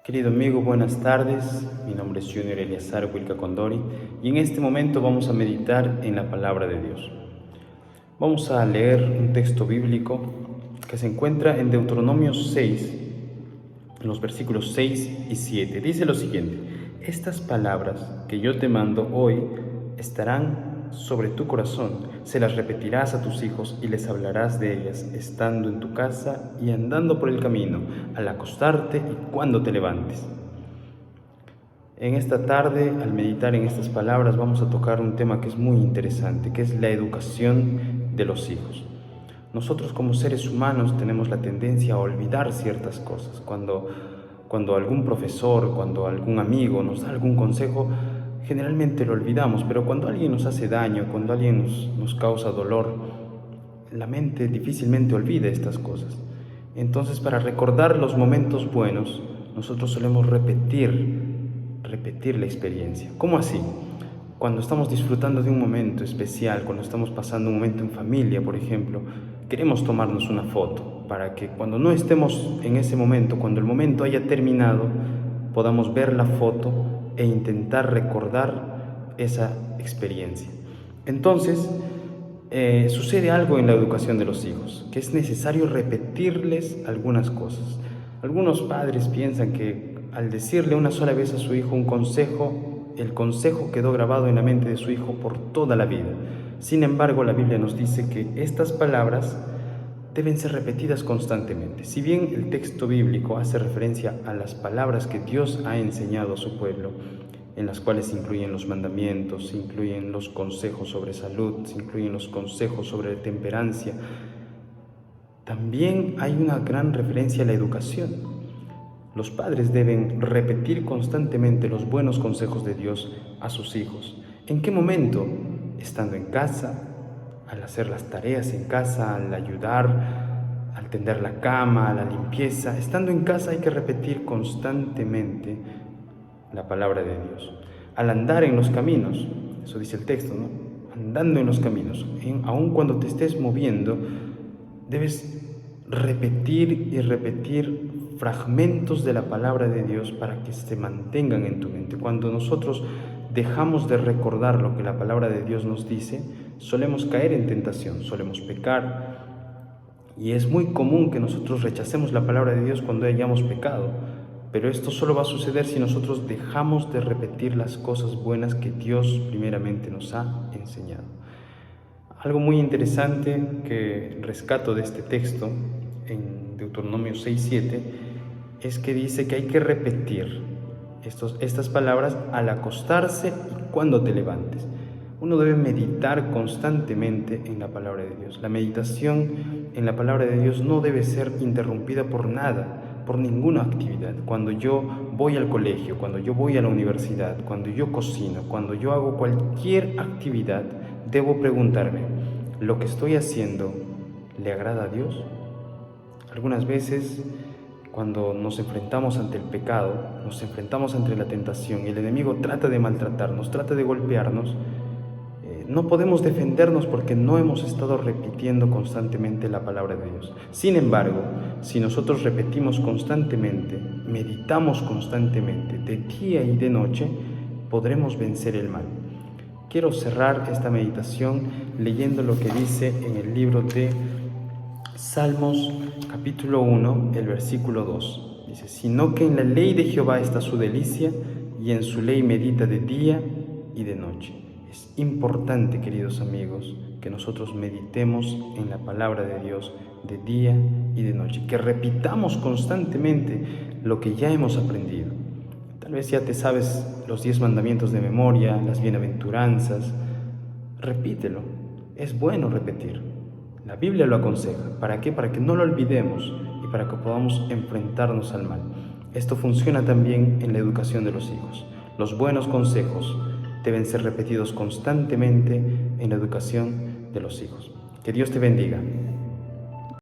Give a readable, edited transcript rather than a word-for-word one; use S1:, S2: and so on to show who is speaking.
S1: Querido amigo, buenas tardes. Mi nombre es Junior Eleazar Wilca Condori y en este momento vamos a meditar en la palabra de Dios. Vamos a leer un texto bíblico que se encuentra en Deuteronomio 6, en los versículos 6 y 7. Dice lo siguiente: estas palabras que yo te mando hoy estarán sobre tu corazón, se las repetirás a tus hijos y les hablarás de ellas estando en tu casa y andando por el camino, al acostarte y cuando te levantes. En esta tarde, al meditar en estas palabras, vamos a tocar un tema que es muy interesante, que es la educación de los hijos. Nosotros como seres humanos tenemos la tendencia a olvidar ciertas cosas. Cuando algún profesor, cuando algún amigo nos da algún consejo, generalmente lo olvidamos, pero cuando alguien nos hace daño, cuando alguien nos causa dolor, la mente difícilmente olvida estas cosas. Entonces, para recordar los momentos buenos, nosotros solemos repetir la experiencia. ¿Cómo así? Cuando estamos disfrutando de un momento especial, cuando estamos pasando un momento en familia, por ejemplo, queremos tomarnos una foto para que cuando no estemos en ese momento, cuando el momento haya terminado, podamos ver la foto e intentar recordar esa experiencia. Entonces, sucede algo en la educación de los hijos, que es necesario repetirles algunas cosas. Algunos padres piensan que al decirle una sola vez a su hijo un consejo, el consejo quedó grabado en la mente de su hijo por toda la vida. Sin embargo, la Biblia nos dice que estas palabras deben ser repetidas constantemente. Si bien el texto bíblico hace referencia a las palabras que Dios ha enseñado a su pueblo, en las cuales se incluyen los mandamientos, se incluyen los consejos sobre salud, se incluyen los consejos sobre temperancia, también hay una gran referencia a la educación. Los padres deben repetir constantemente los buenos consejos de Dios a sus hijos. ¿En qué momento? Estando en casa, al hacer las tareas en casa, al ayudar, al tender la cama, a la limpieza. Estando en casa hay que repetir constantemente la palabra de Dios. Al andar en los caminos, eso dice el texto, ¿no? Andando en los caminos, aun cuando te estés moviendo, debes repetir y repetir fragmentos de la palabra de Dios para que se mantengan en tu mente. Cuando nosotros dejamos de recordar lo que la palabra de Dios nos dice, solemos caer en tentación, solemos pecar, y es muy común que nosotros rechacemos la palabra de Dios cuando hayamos pecado, pero esto solo va a suceder si nosotros dejamos de repetir las cosas buenas que Dios primeramente nos ha enseñado. Algo muy interesante que rescato de este texto, en Deuteronomio 6:7, es que dice que hay que repetir estas palabras al acostarse y cuando te levantes. Uno debe meditar constantemente en la palabra de Dios. La meditación en la palabra de Dios no debe ser interrumpida por nada, por ninguna actividad. Cuando yo voy al colegio, cuando yo voy a la universidad, cuando yo cocino, cuando yo hago cualquier actividad, debo preguntarme, ¿lo que estoy haciendo le agrada a Dios? Algunas veces, cuando nos enfrentamos ante el pecado, nos enfrentamos ante la tentación y el enemigo trata de maltratarnos, trata de golpearnos, no podemos defendernos porque no hemos estado repitiendo constantemente la palabra de Dios. Sin embargo, si nosotros repetimos constantemente, meditamos constantemente, de día y de noche, podremos vencer el mal. Quiero cerrar esta meditación leyendo lo que dice en el libro de Salmos, capítulo 1, el versículo 2. Dice: sino que en la ley de Jehová está su delicia, y en su ley medita de día y de noche. Es importante, queridos amigos, que nosotros meditemos en la palabra de Dios de día y de noche, que repitamos constantemente lo que ya hemos aprendido. Tal vez ya te sabes los 10 mandamientos de memoria, las bienaventuranzas. Repítelo, es bueno repetir. La Biblia lo aconseja. ¿Para qué? Para que no lo olvidemos y para que podamos enfrentarnos al mal. Esto funciona también en la educación de los hijos. Los buenos consejos deben ser repetidos constantemente en la educación de los hijos. Que Dios te bendiga.